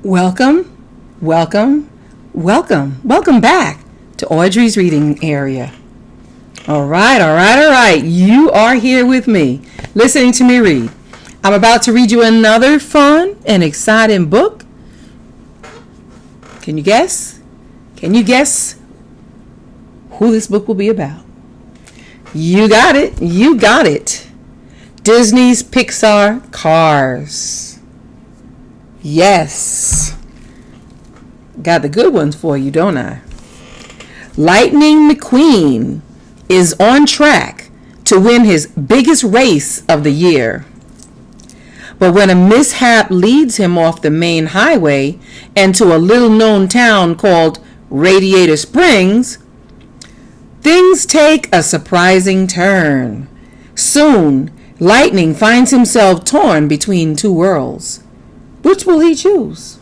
Welcome, welcome, welcome back to Audrey's reading area. All right. You are here with me, listening to me read. I'm about to read you another fun and exciting book. Can you guess? Can you guess who this book will be about? You got it. Disney's Pixar Cars. Yes. Got the good ones for you, don't I? Lightning McQueen is on track to win his biggest race of the year. But when a mishap leads him off the main highway and to a little-known town called Radiator Springs, things take a surprising turn. Soon, Lightning finds himself torn between two worlds. Which will he choose?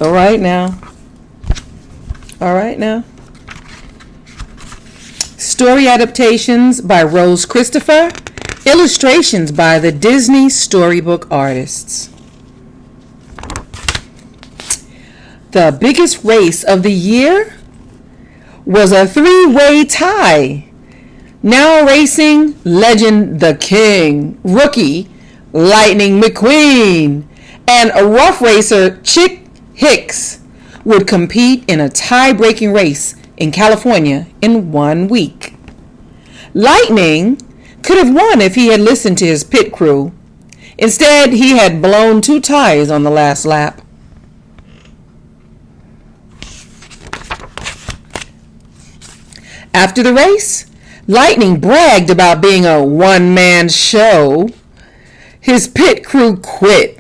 All right now. Story adaptations by Rose Christopher. Illustrations by the Disney storybook artists. The biggest race of the year was a three-way tie. Now racing legend the King, rookie Lightning McQueen, and a rough racer Chick Hicks would compete in a tie-breaking race in California in 1 week. Lightning could have won if he had listened to his pit crew. Instead, he had blown 2 tires on the last lap. After the race, Lightning bragged about being a one-man show. His pit crew quit.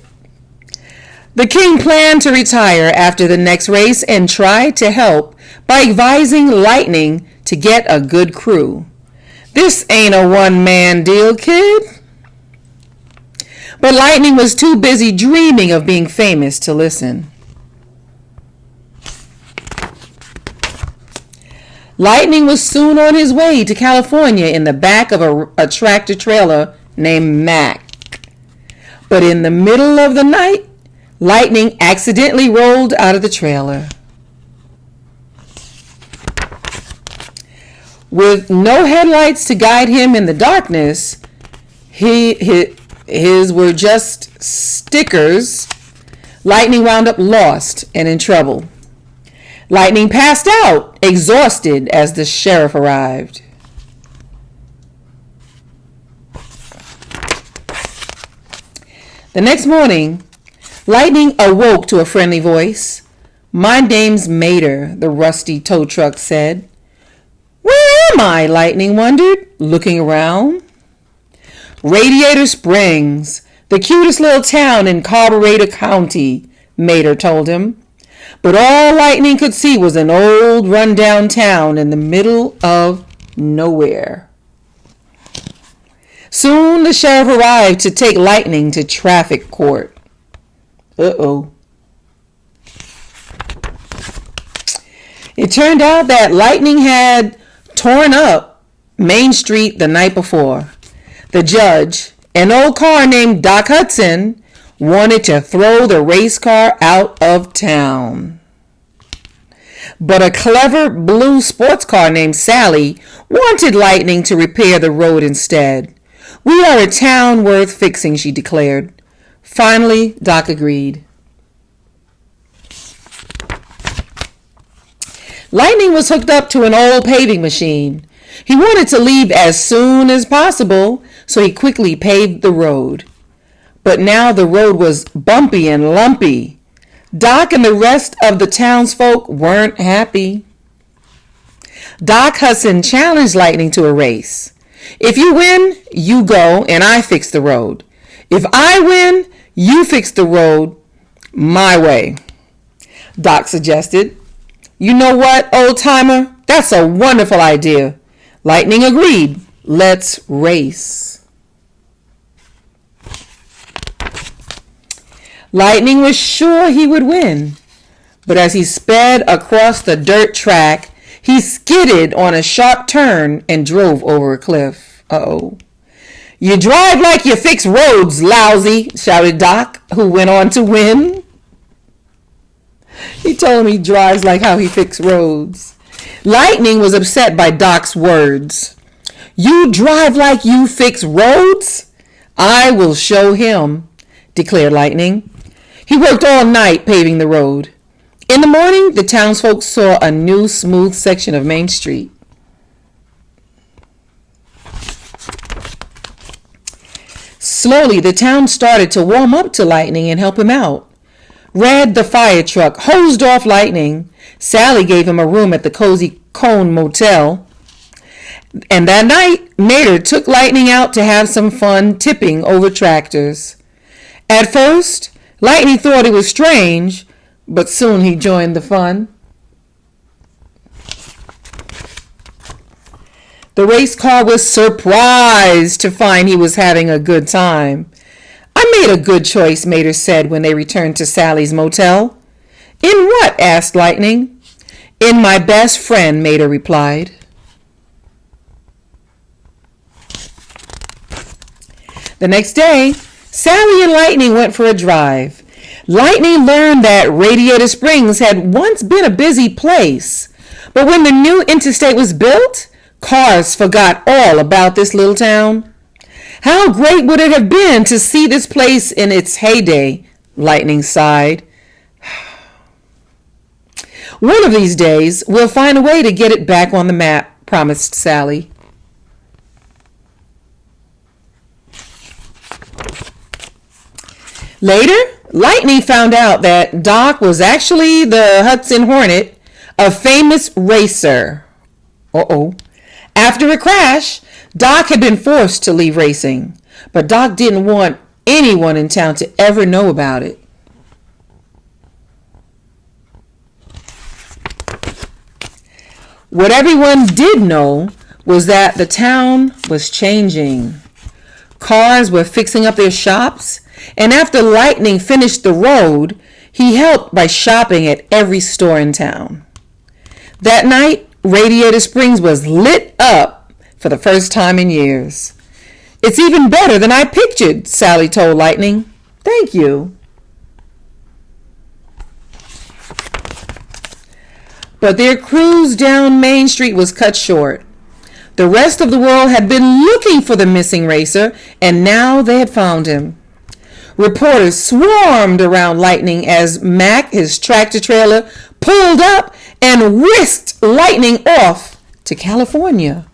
The King planned to retire after the next race and tried to help by advising Lightning to get a good crew. This ain't a one-man deal, kid. But Lightning was too busy dreaming of being famous to listen. Lightning was soon on his way to California in the back of a tractor trailer named Mac. But in the middle of the night, Lightning accidentally rolled out of the trailer. With no headlights to guide him in the darkness, his were just stickers. Lightning wound up lost and in trouble. Lightning passed out, exhausted, as the sheriff arrived. The next morning, Lightning awoke to a friendly voice. "My name's Mater," the rusty tow truck said. "Where am I?" Lightning wondered, looking around. "Radiator Springs, the cutest little town in Carburetor County," Mater told him. But all Lightning could see was an old rundown town in the middle of nowhere. Soon the sheriff arrived to take Lightning to traffic court. It turned out that Lightning had torn up Main Street the night before. The judge, an old car named Doc Hudson, wanted to throw the race car out of town. But a clever blue sports car named Sally wanted Lightning to repair the road instead. "We are a town worth fixing," she declared. Finally, Doc agreed. Lightning was hooked up to an old paving machine. He wanted to leave as soon as possible, so he quickly paved the road. But now the road was bumpy and lumpy. Doc and the rest of the townsfolk weren't happy. Doc Hudson challenged Lightning to a race. "If you win, you go and I fix the road. If I win, you fix the road my way," Doc suggested. "You know what, old-timer? That's a wonderful idea." Lightning agreed. "Let's race." Lightning was sure he would win, but as he sped across the dirt track, he skidded on a sharp turn and drove over a cliff. "You drive like you fix roads, lousy," shouted Doc, who went on to win. He told him he drives like how he fixed roads. Lightning was upset by Doc's words. You drive like you fix roads? I will show him, declared Lightning. He worked all night paving the road. In the morning, the townsfolk saw a new smooth section of Main Street. Slowly, the town started to warm up to Lightning and help him out. Red, the fire truck, hosed off Lightning. Sally gave him a room at the Cozy Cone Motel. And that night, Mater took Lightning out to have some fun tipping over tractors. At first, Lightning thought it was strange, but soon he joined the fun. The race car was surprised to find he was having a good time. I made a good choice, Mater said when they returned to Sally's motel. In what? Asked Lightning. In my best friend, Mater replied. The next day, Sally and Lightning went for a drive. Lightning learned that Radiator Springs had once been a busy place, but when the new interstate was built, cars forgot all about this little town. How great would it have been to see this place in its heyday, Lightning sighed. One of these days, we'll find a way to get it back on the map, promised Sally. Later, Lightning found out that Doc was actually the Hudson Hornet, a famous racer. After a crash, Doc had been forced to leave racing, but Doc didn't want anyone in town to ever know about it. What everyone did know was that the town was changing. Cars were fixing up their shops, and after Lightning finished the road, he helped by shopping at every store in town. That night, Radiator Springs was lit up for the first time in years. It's even better than I pictured, Sally told Lightning. Thank you. But their cruise down Main Street was cut short. The rest of the world had been looking for the missing racer, and now they had found him. Reporters swarmed around Lightning as Mac, his tractor trailer, pulled up and whisked Lightning off to California.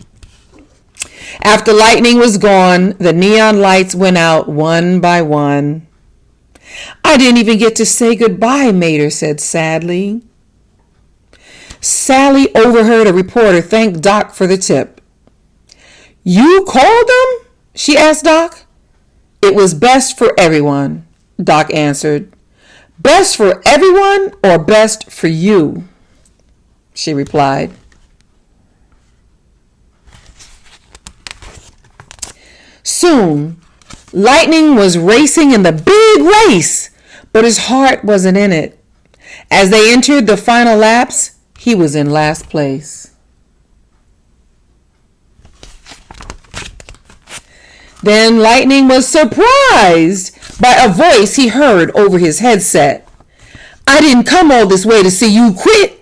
After Lightning was gone, the neon lights went out one by one. I didn't even get to say goodbye, Mater said sadly. Sally overheard a reporter thank Doc for the tip. You called them? She asked Doc. It was best for everyone, Doc answered. Best for everyone or best for you? She replied. Soon, Lightning was racing in the big race, but his heart wasn't in it. As they entered the final laps, he was in last place. Then Lightning was surprised by a voice he heard over his headset. I didn't come all this way to see you quit.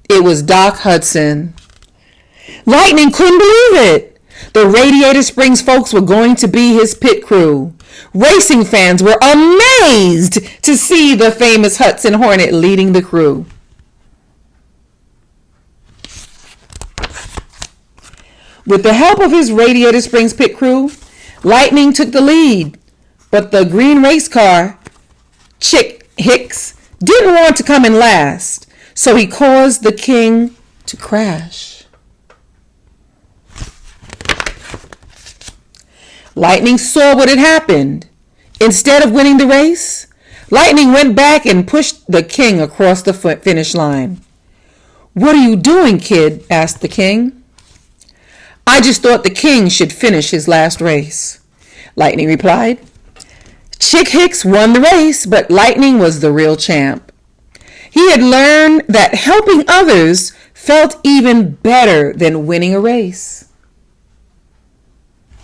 It was Doc Hudson. Lightning couldn't believe it. The Radiator Springs folks were going to be his pit crew. Racing fans were amazed to see the famous Hudson Hornet leading the crew. With the help of his Radiator Springs pit crew, Lightning took the lead, but the green race car, Chick Hicks, didn't want to come in last, so he caused the king to crash. Lightning saw what had happened. Instead of winning the race, Lightning went back and pushed the king across the finish line. What are you doing, kid? Asked the king. I just thought the king should finish his last race, Lightning replied. Chick Hicks won the race, but Lightning was the real champ. He had learned that helping others felt even better than winning a race.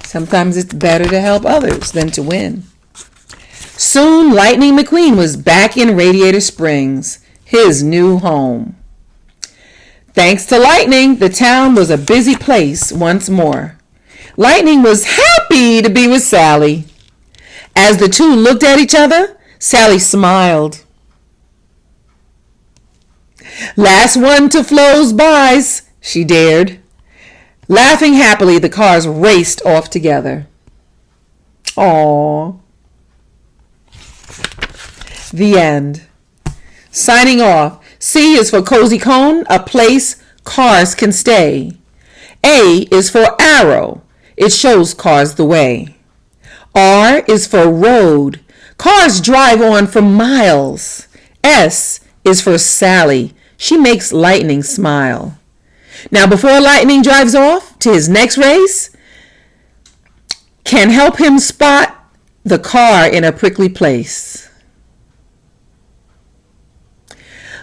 Sometimes it's better to help others than to win. Soon, Lightning McQueen was back in Radiator Springs. his new home. Thanks to Lightning, the town was a busy place once more. Lightning was happy to be with Sally. As the two looked at each other, Sally smiled. "Last one to Flo's buys," she dared. Laughing happily, the cars raced off together. Aww. The end. Signing off. C is for Cozy Cone, a place cars can stay. A is for arrow. It shows cars the way. R is for road. Cars drive on for miles. S is for Sally. She makes Lightning smile. Now, before Lightning drives off to his next race, can help him spot the car in a prickly place.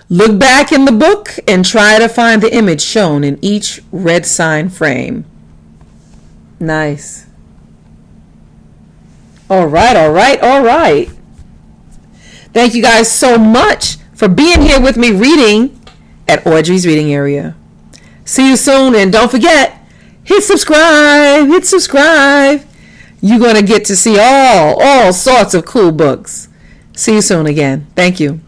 Look back in the book and try to find the image shown in each red sign frame. Nice. All right. Thank you guys so much for being here with me reading at Audrey's Reading Area. See you soon, and don't forget, hit subscribe. You're going to get to see all sorts of cool books. See you soon again. Thank you.